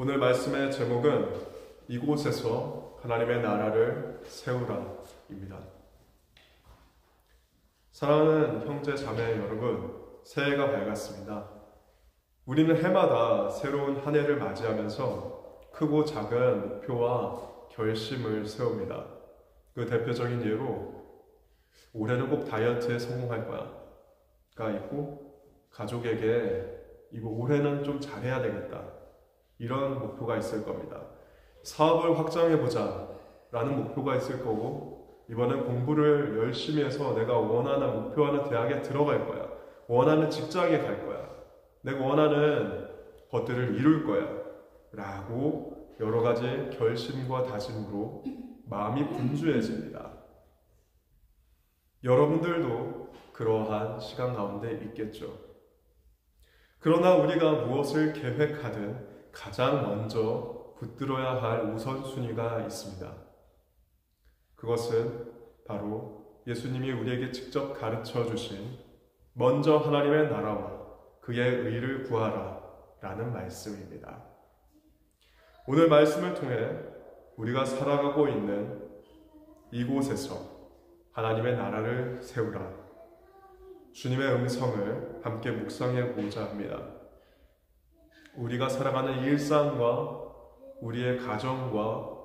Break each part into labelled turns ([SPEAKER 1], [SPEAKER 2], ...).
[SPEAKER 1] 오늘 말씀의 제목은 이곳에서 하나님의 나라를 세우라입니다. 사랑하는 형제 자매 여러분, 새해가 밝았습니다. 우리는 해마다 새로운 한 해를 맞이하면서 크고 작은 목표와 결심을 세웁니다. 그 대표적인 예로 올해는 꼭 다이어트에 성공할 거야가 있고, 가족에게 이거 올해는 좀 잘해야 되겠다, 이런 목표가 있을 겁니다. 사업을 확장해보자 라는 목표가 있을 거고, 이번엔 공부를 열심히 해서 내가 원하는 목표하는 대학에 들어갈 거야, 원하는 직장에 갈 거야, 내가 원하는 것들을 이룰 거야 라고 여러 가지 결심과 다짐으로 마음이 분주해집니다. 여러분들도 그러한 시간 가운데 있겠죠. 그러나 우리가 무엇을 계획하든 가장 먼저 붙들어야 할 우선순위가 있습니다. 그것은 바로 예수님이 우리에게 직접 가르쳐 주신 먼저 하나님의 나라와 그의 의를 구하라 라는 말씀입니다. 오늘 말씀을 통해 우리가 살아가고 있는 이곳에서 하나님의 나라를 세우라, 주님의 음성을 함께 묵상해 보자 합니다. 우리가 살아가는 일상과 우리의 가정과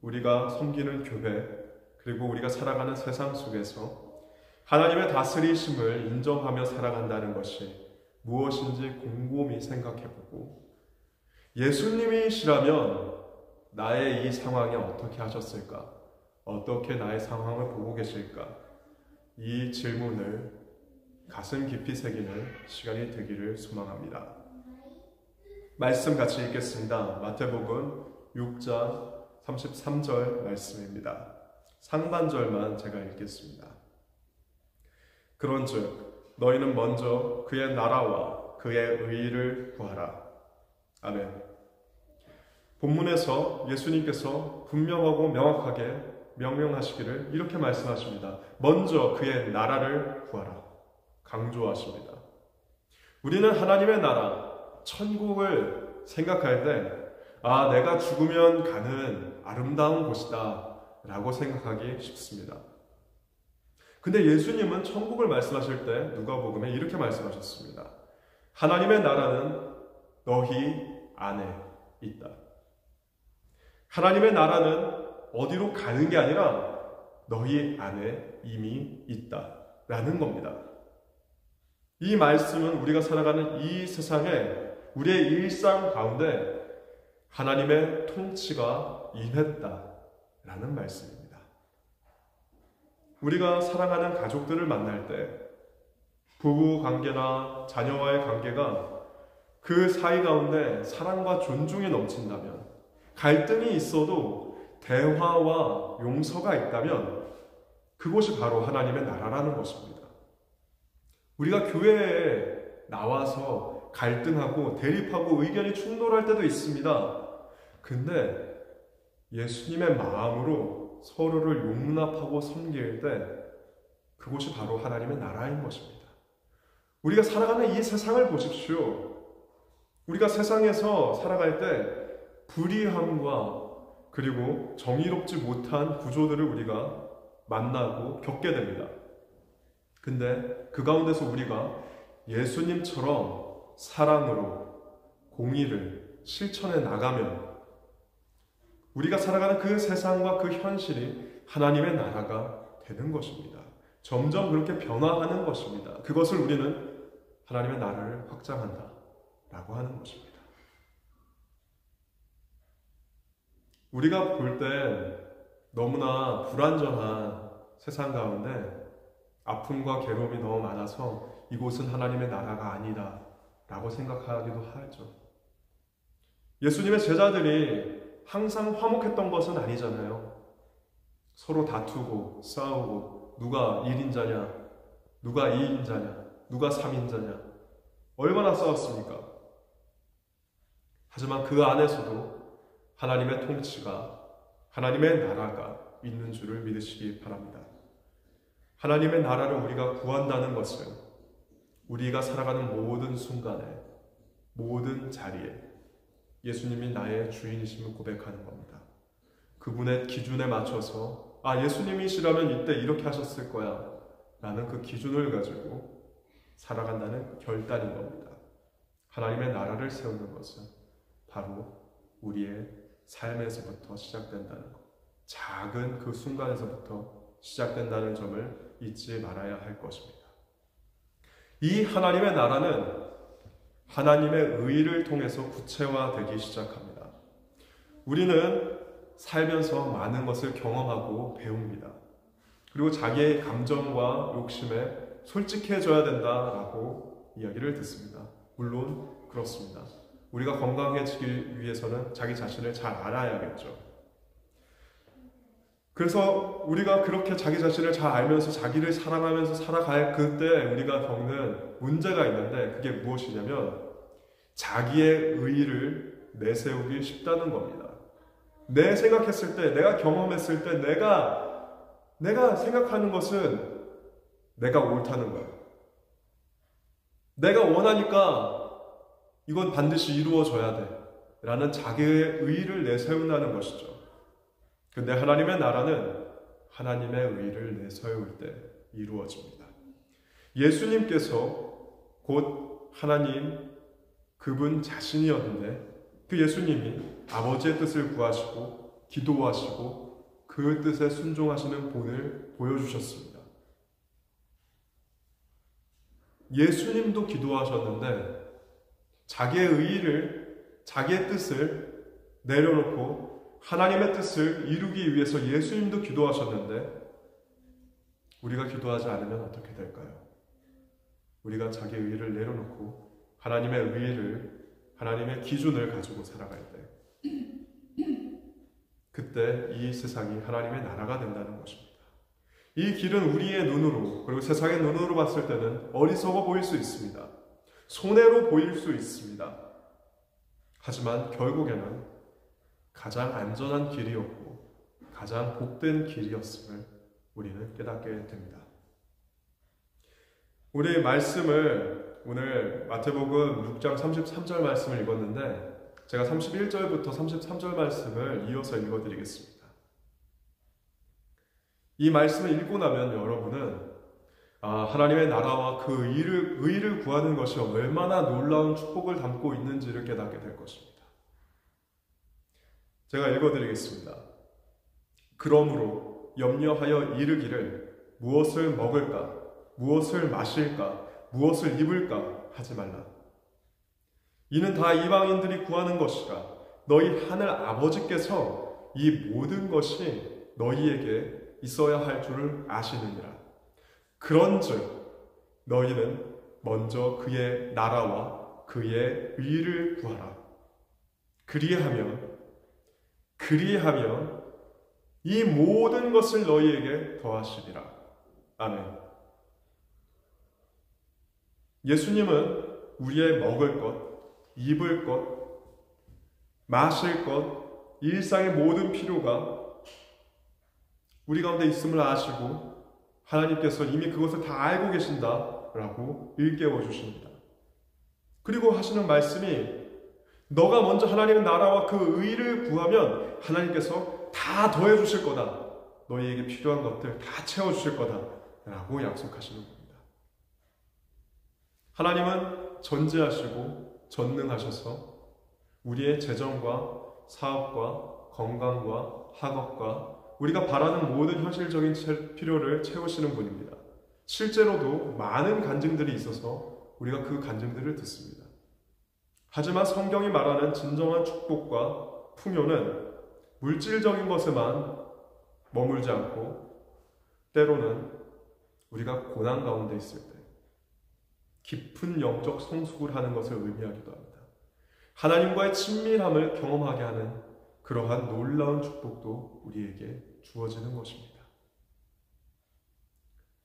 [SPEAKER 1] 우리가 섬기는 교회, 그리고 우리가 살아가는 세상 속에서 하나님의 다스리심을 인정하며 살아간다는 것이 무엇인지 곰곰이 생각해보고, 예수님이시라면 나의 이 상황에 어떻게 하셨을까? 어떻게 나의 상황을 보고 계실까? 이 질문을 가슴 깊이 새기는 시간이 되기를 소망합니다. 말씀 같이 읽겠습니다. 마태복음 6장 33절 말씀입니다. 상반절만 제가 읽겠습니다. 그런즉 너희는 먼저 그의 나라와 그의 의를 구하라. 아멘. 본문에서 예수님께서 분명하고 명확하게 명령하시기를 이렇게 말씀하십니다. 먼저 그의 나라를 구하라. 강조하십니다. 우리는 하나님의 나라, 천국을 생각할 때 내가 죽으면 가는 아름다운 곳이다 라고 생각하기 쉽습니다. 근데 예수님은 천국을 말씀하실 때 누가복음에 이렇게 말씀하셨습니다. 하나님의 나라는 너희 안에 있다. 하나님의 나라는 어디로 가는 게 아니라 너희 안에 이미 있다 라는 겁니다. 이 말씀은 우리가 살아가는 이 세상에 우리의 일상 가운데 하나님의 통치가 임했다라는 말씀입니다. 우리가 사랑하는 가족들을 만날 때 부부 관계나 자녀와의 관계가 그 사이 가운데 사랑과 존중이 넘친다면, 갈등이 있어도 대화와 용서가 있다면 그곳이 바로 하나님의 나라라는 것입니다. 우리가 교회에 나와서 갈등하고 대립하고 의견이 충돌할 때도 있습니다. 근데 예수님의 마음으로 서로를 용납하고 섬길 때 그곳이 바로 하나님의 나라인 것입니다. 우리가 살아가는 이 세상을 보십시오. 우리가 세상에서 살아갈 때 불의함과 그리고 정의롭지 못한 구조들을 우리가 만나고 겪게 됩니다. 근데 그 가운데서 우리가 예수님처럼 사랑으로 공의를 실천해 나가면 우리가 살아가는 그 세상과 그 현실이 하나님의 나라가 되는 것입니다. 점점 그렇게 변화하는 것입니다. 그것을 우리는 하나님의 나라를 확장한다 라고 하는 것입니다. 우리가 볼 때 너무나 불완전한 세상 가운데 아픔과 괴로움이 너무 많아서 이곳은 하나님의 나라가 아니다 라고 생각하기도 하죠. 예수님의 제자들이 항상 화목했던 것은 아니잖아요. 서로 다투고 싸우고 누가 1인자냐, 누가 2인자냐, 누가 3인자냐, 얼마나 싸웠습니까? 하지만 그 안에서도 하나님의 통치가, 하나님의 나라가 있는 줄을 믿으시기 바랍니다. 하나님의 나라를 우리가 구한다는 것은 우리가 살아가는 모든 순간에, 모든 자리에 예수님이 나의 주인이심을 고백하는 겁니다. 그분의 기준에 맞춰서 예수님이시라면 이때 이렇게 하셨을 거야 라는 그 기준을 가지고 살아간다는 결단인 겁니다. 하나님의 나라를 세우는 것은 바로 우리의 삶에서부터 시작된다는 것, 작은 그 순간에서부터 시작된다는 점을 잊지 말아야 할 것입니다. 이 하나님의 나라는 하나님의 의를 통해서 구체화되기 시작합니다. 우리는 살면서 많은 것을 경험하고 배웁니다. 그리고 자기의 감정과 욕심에 솔직해져야 된다라고 이야기를 듣습니다. 물론 그렇습니다. 우리가 건강해지기 위해서는 자기 자신을 잘 알아야겠죠. 그래서 우리가 그렇게 자기 자신을 잘 알면서 자기를 사랑하면서 살아갈 그때 우리가 겪는 문제가 있는데, 그게 무엇이냐면 자기의 의의를 내세우기 쉽다는 겁니다. 내 생각했을 때, 내가 경험했을 때, 내가 생각하는 것은 내가 옳다는 거예요. 내가 원하니까 이건 반드시 이루어져야 돼 라는 자기의 의의를 내세운다는 것이죠. 근데 하나님의 나라는 하나님의 의의를 내세울 때 이루어집니다. 예수님께서 곧 하나님 그분 자신이었는데, 그 예수님이 아버지의 뜻을 구하시고 기도하시고 그 뜻에 순종하시는 본을 보여주셨습니다. 예수님도 기도하셨는데 자기의 의의를, 자기의 뜻을 내려놓고 하나님의 뜻을 이루기 위해서 예수님도 기도하셨는데, 우리가 기도하지 않으면 어떻게 될까요? 우리가 자기의 의의를 내려놓고 하나님의 의의를, 하나님의 기준을 가지고 살아갈 때, 그때 이 세상이 하나님의 나라가 된다는 것입니다. 이 길은 우리의 눈으로, 그리고 세상의 눈으로 봤을 때는 어리석어 보일 수 있습니다. 손해로 보일 수 있습니다. 하지만 결국에는 가장 안전한 길이었고 가장 복된 길이었음을 우리는 깨닫게 됩니다. 우리 말씀을 오늘 마태복음 6장 33절 말씀을 읽었는데, 제가 31절부터 33절 말씀을 이어서 읽어드리겠습니다. 이 말씀을 읽고 나면 여러분은 하나님의 나라와 그 의를 구하는 것이 얼마나 놀라운 축복을 담고 있는지를 깨닫게 될 것입니다. 제가 읽어드리겠습니다. 그러므로 염려하여 이르기를 무엇을 먹을까, 무엇을 마실까, 무엇을 입을까 하지 말라. 이는 다 이방인들이 구하는 것이라. 너희 하늘 아버지께서 이 모든 것이 너희에게 있어야 할 줄을 아시느니라. 그런즉 너희는 먼저 그의 나라와 그의 의를 구하라. 그리하면 이 모든 것을 너희에게 더하시리라. 아멘. 예수님은 우리의 먹을 것, 입을 것, 마실 것, 일상의 모든 필요가 우리 가운데 있음을 아시고 하나님께서 이미 그것을 다 알고 계신다라고 일깨워 주십니다. 그리고 하시는 말씀이, 너가 먼저 하나님의 나라와 그 의를 구하면 하나님께서 다 더해 주실 거다. 너희에게 필요한 것들 다 채워 주실 거다 라고 약속하시는 겁니다. 하나님은 전지하시고 전능하셔서 우리의 재정과 사업과 건강과 학업과 우리가 바라는 모든 현실적인 필요를 채우시는 분입니다. 실제로도 많은 간증들이 있어서 우리가 그 간증들을 듣습니다. 하지만 성경이 말하는 진정한 축복과 풍요는 물질적인 것에만 머물지 않고, 때로는 우리가 고난 가운데 있을 때 깊은 영적 성숙을 하는 것을 의미하기도 합니다. 하나님과의 친밀함을 경험하게 하는 그러한 놀라운 축복도 우리에게 주어지는 것입니다.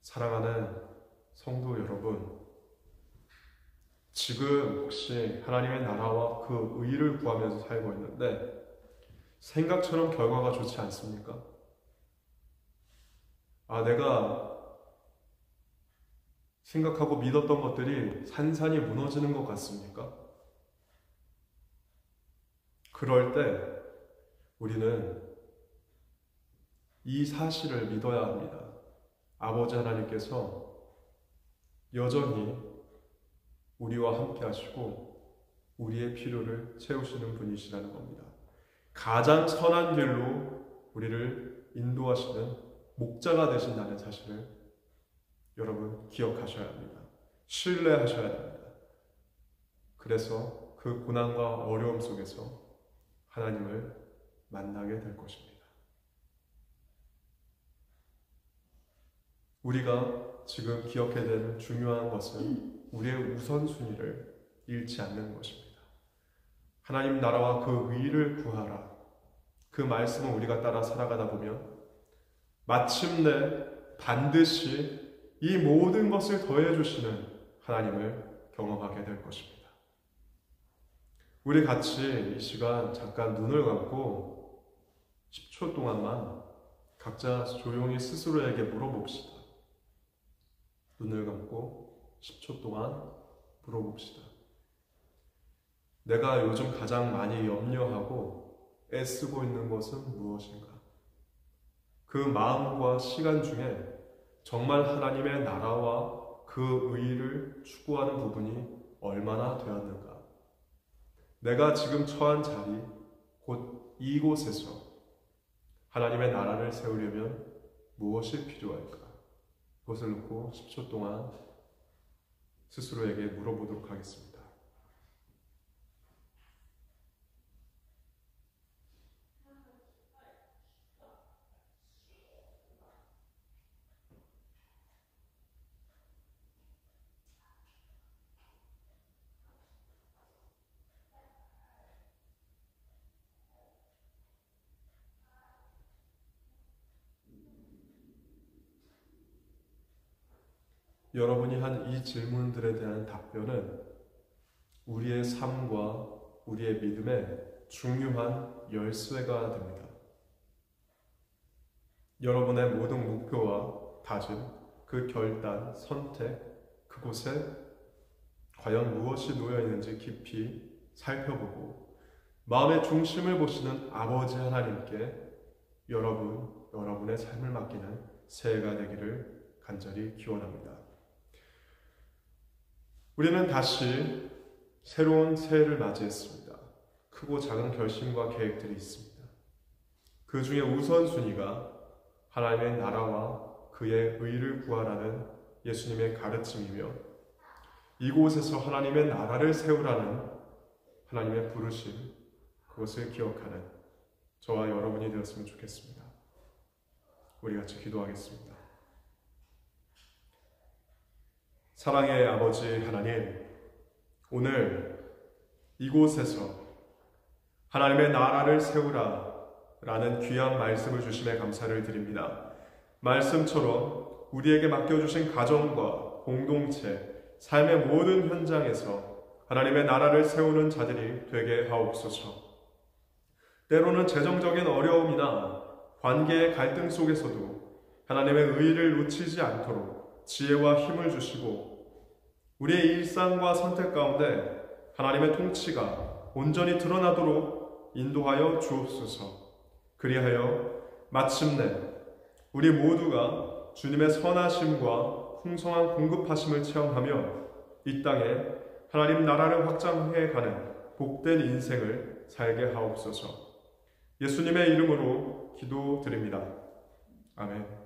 [SPEAKER 1] 사랑하는 성도 여러분, 지금 혹시 하나님의 나라와 그 의를 구하면서 살고 있는데 생각처럼 결과가 좋지 않습니까? 내가 생각하고 믿었던 것들이 산산이 무너지는 것 같습니까? 그럴 때 우리는 이 사실을 믿어야 합니다. 아버지 하나님께서 여전히 우리와 함께 하시고 우리의 필요를 채우시는 분이시라는 겁니다. 가장 선한 길로 우리를 인도하시는 목자가 되신다는 사실을 여러분 기억하셔야 합니다. 신뢰하셔야 됩니다. 그래서 그 고난과 어려움 속에서 하나님을 만나게 될 것입니다. 우리가 지금 기억해야 되는 중요한 것은 우리의 우선순위를 잃지 않는 것입니다. 하나님 나라와 그 의를 구하라. 그 말씀을 우리가 따라 살아가다 보면 마침내 반드시 이 모든 것을 더해 주시는 하나님을 경험하게 될 것입니다. 우리 같이 이 시간 잠깐 눈을 감고 10초 동안만 각자 조용히 스스로에게 물어봅시다. 눈을 감고 10초 동안 물어봅시다. 내가 요즘 가장 많이 염려하고 애쓰고 있는 것은 무엇인가? 그 마음과 시간 중에 정말 하나님의 나라와 그 의를 추구하는 부분이 얼마나 되었는가? 내가 지금 처한 자리, 곧 이곳에서 하나님의 나라를 세우려면 무엇이 필요할까? 그것을 놓고 10초 동안 스스로에게 물어보도록 하겠습니다. 여러분이 한 이 질문들에 대한 답변은 우리의 삶과 우리의 믿음의 중요한 열쇠가 됩니다. 여러분의 모든 목표와 다짐, 그 결단, 선택, 그곳에 과연 무엇이 놓여 있는지 깊이 살펴보고 마음의 중심을 보시는 아버지 하나님께 여러분의 삶을 맡기는 새해가 되기를 간절히 기원합니다. 우리는 다시 새로운 새해를 맞이했습니다. 크고 작은 결심과 계획들이 있습니다. 그 중에 우선순위가 하나님의 나라와 그의 의를 구하라는 예수님의 가르침이며 이곳에서 하나님의 나라를 세우라는 하나님의 부르심, 그것을 기억하는 저와 여러분이 되었으면 좋겠습니다. 우리 같이 기도하겠습니다. 사랑의 아버지 하나님, 오늘 이곳에서 하나님의 나라를 세우라 라는 귀한 말씀을 주심에 감사를 드립니다. 말씀처럼 우리에게 맡겨주신 가정과 공동체, 삶의 모든 현장에서 하나님의 나라를 세우는 자들이 되게 하옵소서. 때로는 재정적인 어려움이나 관계의 갈등 속에서도 하나님의 의를 놓치지 않도록 지혜와 힘을 주시고 우리의 일상과 선택 가운데 하나님의 통치가 온전히 드러나도록 인도하여 주옵소서. 그리하여 마침내 우리 모두가 주님의 선하심과 풍성한 공급하심을 체험하며 이 땅에 하나님 나라를 확장해 가는 복된 인생을 살게 하옵소서. 예수님의 이름으로 기도드립니다. 아멘.